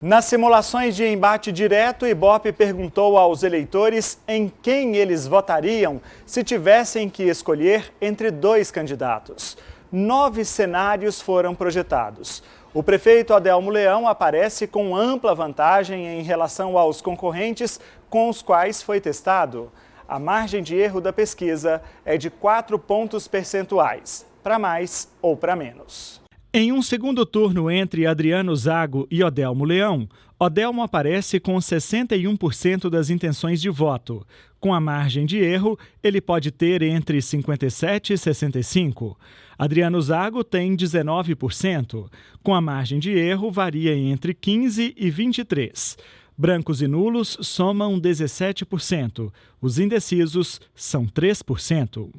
Nas simulações de embate direto, o Ibope perguntou aos eleitores em quem eles votariam se tivessem que escolher entre dois candidatos. 9 cenários foram projetados. O prefeito Adelmo Leão aparece com ampla vantagem em relação aos concorrentes com os quais foi testado. A margem de erro da pesquisa é de 4 pontos percentuais, para mais ou para menos. Em um segundo turno entre Adriano Zago e Adelmo Leão, Adelmo aparece com 61% das intenções de voto. Com a margem de erro, ele pode ter entre 57 e 65. Adriano Zago tem 19%. Com a margem de erro, varia entre 15 e 23. Brancos e nulos somam 17%. Os indecisos são 3%.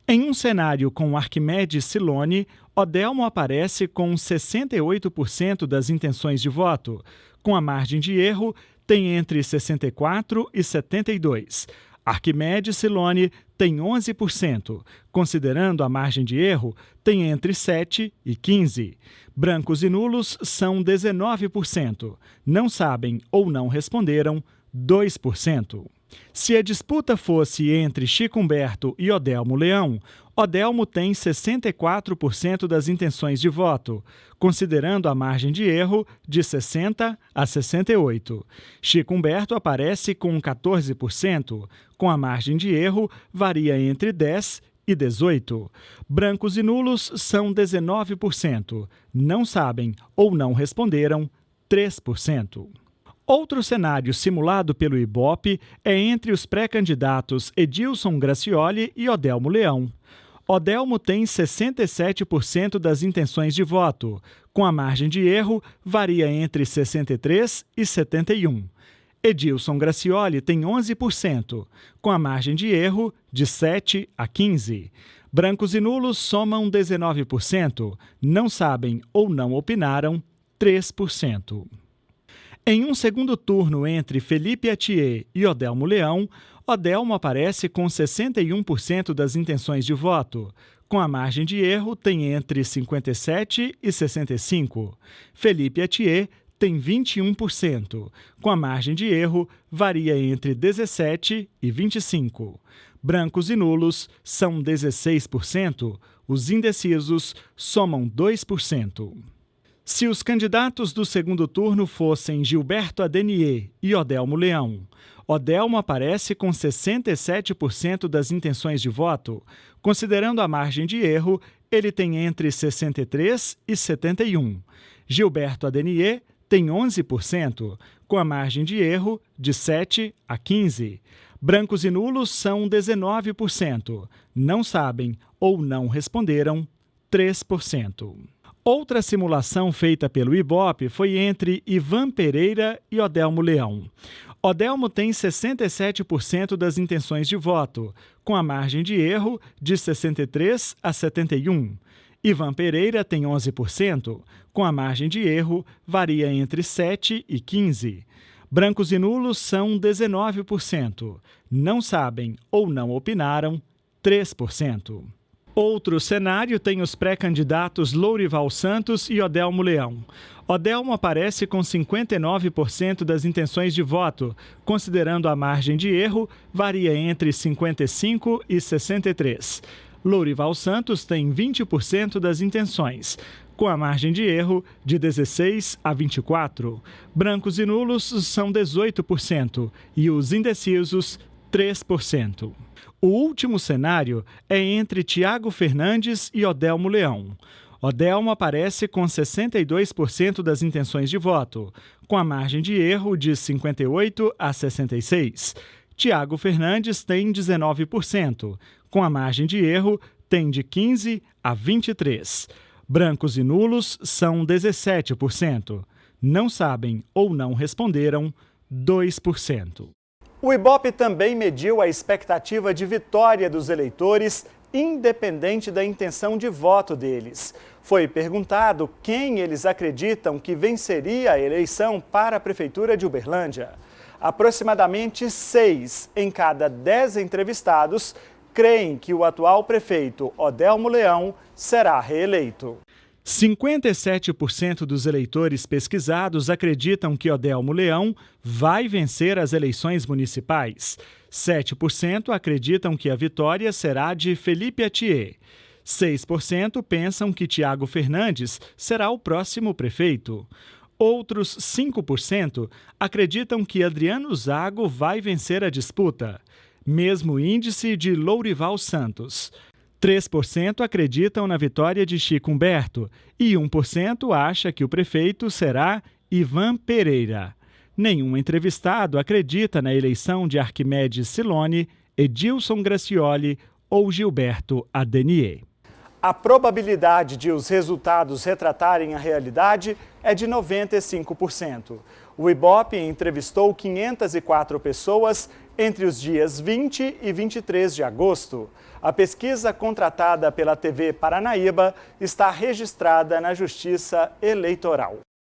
Em um cenário com Arquimedes Siloni, Adelmo aparece com 68% das intenções de voto. Com a margem de erro, tem entre 64 e 72. Arquimedes Siloni tem 11%. Considerando a margem de erro, tem entre 7 e 15. Brancos e nulos são 19%. Não sabem ou não responderam, 2%. Se a disputa fosse entre Chico Humberto e Adelmo Leão, Adelmo tem 64% das intenções de voto, considerando a margem de erro de 60 a 68. Chico Humberto aparece com 14%, com a margem de erro varia entre 10 e 18. Brancos e nulos são 19%, não sabem ou não responderam, 3%. Outro cenário simulado pelo Ibope é entre os pré-candidatos Edilson Gracioli e Adelmo Leão. Adelmo tem 67% das intenções de voto. Com a margem de erro, varia entre 63 e 71. Edilson Gracioli tem 11%, com a margem de erro de 7 a 15. Brancos e nulos somam 19%, não sabem ou não opinaram, 3%. Em um segundo turno entre Felipe Atier e Adelmo Leão, Adelmo aparece com 61% das intenções de voto. Com a margem de erro, tem entre 57 e 65. Felipe Atier tem 21%. Com a margem de erro, varia entre 17 e 25. Brancos e nulos são 16%. Os indecisos somam 2%. Se os candidatos do segundo turno fossem Gilberto Adenier e Adelmo Leão, Adelmo aparece com 67% das intenções de voto. Considerando a margem de erro, ele tem entre 63 e 71. Gilberto Adenier tem 11%, com a margem de erro de 7 a 15. Brancos e nulos são 19%. Não sabem ou não responderam, 3%. Outra simulação feita pelo Ibope foi entre Ivan Pereira e Adelmo Leão. Adelmo tem 67% das intenções de voto, com a margem de erro de 63 a 71. Ivan Pereira tem 11%, com a margem de erro varia entre 7 e 15. Brancos e nulos são 19%. Não sabem ou não opinaram, 3%. Outro cenário tem os pré-candidatos Lourival Santos e Adelmo Leão. Adelmo aparece com 59% das intenções de voto, considerando a margem de erro, varia entre 55 e 63. Lourival Santos tem 20% das intenções, com a margem de erro de 16 a 24. Brancos e nulos são 18% e os indecisos, 3%. O último cenário é entre Tiago Fernandes e Adelmo Leão. Adelmo aparece com 62% das intenções de voto, com a margem de erro de 58 a 66. Tiago Fernandes tem 19%, com a margem de erro tem de 15 a 23. Brancos e nulos são 17%. Não sabem ou não responderam, 2%. O Ibope também mediu a expectativa de vitória dos eleitores, independente da intenção de voto deles. Foi perguntado quem eles acreditam que venceria a eleição para a Prefeitura de Uberlândia. Aproximadamente 6 em cada 10 entrevistados creem que o atual prefeito Adelmo Leão será reeleito. 57% dos eleitores pesquisados acreditam que Odelmo Leão vai vencer as eleições municipais. 7% acreditam que a vitória será de Felipe Atier. 6% pensam que Tiago Fernandes será o próximo prefeito. Outros 5% acreditam que Adriano Zago vai vencer a disputa. Mesmo índice de Lourival Santos. 3% acreditam na vitória de Chico Humberto e 1% acha que o prefeito será Ivan Pereira. Nenhum entrevistado acredita na eleição de Arquimedes Siloni, Edilson Gracioli ou Gilberto Adenier. A probabilidade de os resultados retratarem a realidade é de 95%. O Ibope entrevistou 504 pessoas entre os dias 20 e 23 de agosto. A pesquisa contratada pela TV Paranaíba está registrada na Justiça Eleitoral.